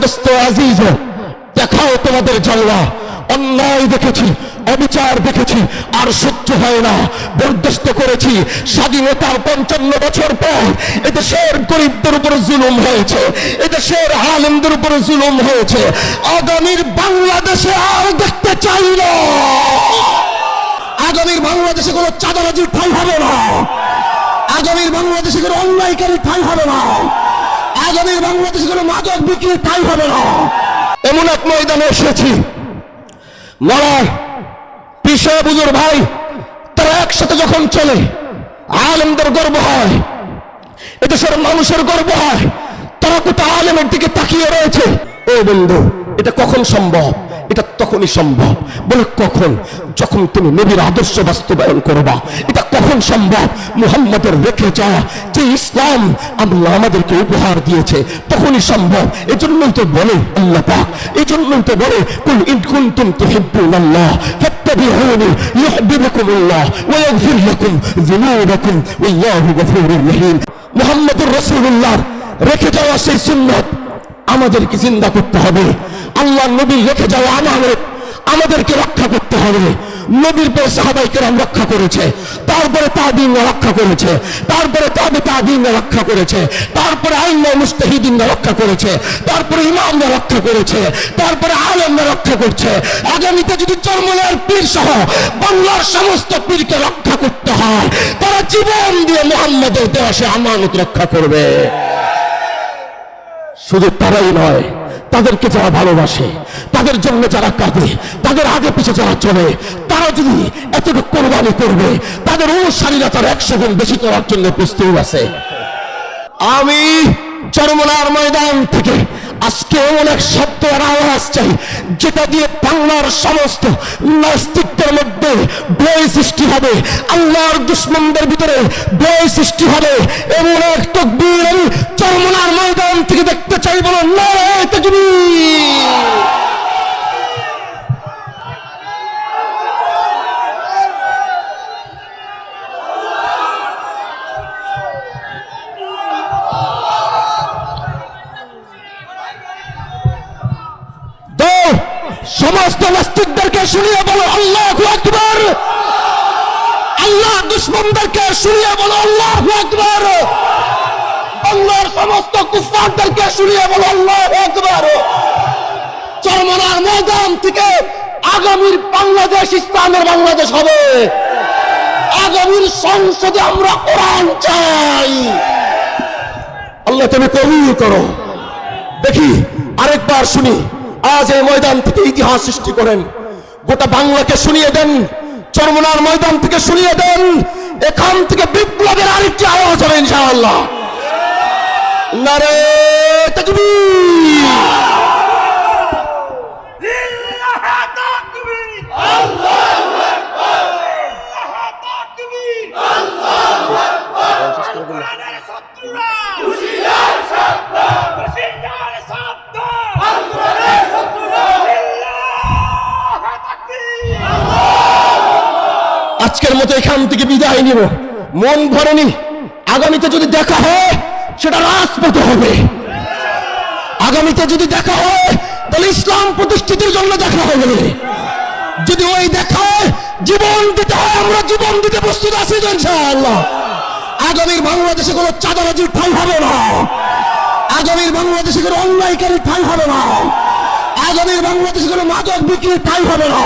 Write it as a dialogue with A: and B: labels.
A: দোস্ত আজিজ, দেখাও তোমাদের জালওয়া। অন্যায় দেখেছি, অবিচার দেখেছি, আর সহ্য হয় না, বরদাস্ত করেছি। স্বাধীনতার 55 বছর পর এদেশের গরিবদের উপর জুলুম হয়েছে, এদেশের আলেমদের উপর জুলুম হয়েছে। আগামীর বাংলাদেশে আর দেখতে চাই না। আগামীর বাংলাদেশে কোনো চাঁদাবাজির ঠাঁই হবে না, আগামীর বাংলাদেশে কোনো অন্যায়কারী ঠাঁই হবে না, আগামীর বাংলাদেশে কোনো মাদক বিক্রির ঠাঁই হবে না। এমন এক ময়দানে এসেছি, মরা পিসা বুজুর ভাই তারা একসাথে যখন চলে, আলেমদের গর্ব হয়, এদেশের মানুষের গর্ব হয়। তারা কোথা আলেমের দিকে তাকিয়ে রয়েছে। ও বন্ধু, এটা কখন সম্ভব? এটা তখনই সম্ভব। বলে কখন? যখন তুমি নবীর আদর্শ বাস্তবায়ন করবা। এটা কখন সম্ভব? মুহাম্মদের রেখে যাওয়া যে ইসলাম আল্লাহ আমাদেরকে উপহার দিয়েছে, তখনই সম্ভব। এজন্যই তো বলে আল্লাহ পাক, এজন্যই তো বলে কুল ইন কুনতুম তুহিব্বুনাল্লাহ ফাত্তাবিউনি ইউহিব্বুকুমুল্লাহ ওয়া ইয়াগফির লাকুম যুনুবাকুম ওয়াল্লাহু গফুরুর রহিম। মুহাম্মদুর রাসূলুল্লাহ রেখে যাওয়া সেই সুন্নাত আমাদেরকে জিন্দা করতে হবে। আল্লাহ নবী রেখে যাওয়া আমাদেরকে রক্ষা করতে হবে। নবীর পর সাহাবায়ে কেরাম রক্ষা করেছে, তারপরে তাবিঈনরা রক্ষা করেছে, তারপরে তাবিঈনরা রক্ষা করেছে, তারপরে আইম্মা মুজতাহিদিনরা রক্ষা করেছে, তারপরে ইমামরা রক্ষা করেছে, তারপরে আলেমরা রক্ষা করছে। আগামীতে যদি চরমনার পীর সহ বাংলার সমস্ত পীরকে রক্ষা করতে হয়, তারা জীবন দিয়ে মুহাম্মদের দেওয়া সে আমানত রক্ষা করবে। শুধু তারাই নয়, তাদেরকে যারা ভালোবাসে, তাদের জন্য যারা কাঁদে, তাদের আগে পিছে যারা চলে, তারা যদি এতটুকু কোরবানি করবে, তাদের অনুসারীরা তার 100 গুণ বেশি করার জন্য প্রস্তুত আছে। আমি চরমনার ময়দান থেকে আজকে এমন এক শব্দ আর আওয়াজ চাই, যেটা দিয়ে বাংলার সমস্ত নাস্তিকদের মধ্যে ভয় সৃষ্টি হবে, আল্লাহর দুশমনদের ভিতরে ভয় সৃষ্টি হবে। এমন এক তাকবীর আমি চরমনার ময়দান থেকে দেখতে চাই। বলো নারায়ে তাকবীর। সমস্ত নাস্তিকদেরকে শুনিয়ে বলো আল্লাহু আকবার। আল্লাহ দুশমনদেরকে শুনিয়ে বলো আল্লাহু আকবার। আল্লাহর সমস্ত কুফফারদেরকে শুনিয়ে বলো আল্লাহু আকবার। চরমনার ময়দান থেকে আগামীর বাংলাদেশ ইসলামের বাংলাদেশ হবে। আগামীর সংসদে আমরা কোরআন চাই। আল্লাহ তুমি কবুল করো। দেখি আরেকবার শুনি। আজ এই ময়দান থেকে ইতিহাস সৃষ্টি করেন, গোটা বাংলাকে শুনিয়ে দেন, চরমনার ময়দান থেকে শুনিয়ে দেন। এখান থেকে বিপ্লবের আরেকটি আওয়াজ হবে ইনশাআল্লাহ। নারায়ে তাকবীর। আল্লাহু আকবার। আল্লাহু আকবার। হুশিয়ার সাবধান। হুশিয়ার সাবধান। আজকের মতো এখান থেকে বিদায় নিব। মন ভরেনি, আগামীতে যদি দেখা হয় সেটা রাজপথে হবে। আগামীতে যদি দেখা হয় তাহলে ইসলাম প্রতিষ্ঠিতের জন্য দেখা হবে। যদি ওই দেখা হয় জীবন দিতে হয়, আমরা জীবন দিতে প্রস্তুত আছি ইনশাআল্লাহ। আগামীর বাংলাদেশে কোনো চাঁদাবাজির ঠাঁই হবে না, আগামীর বাংলাদেশে কোনো অন্যায়কারী ঠাঁই হবে না, আগামীর বাংলাদেশে কোনো মাদক বিক্রির ঠাঁই হবে না।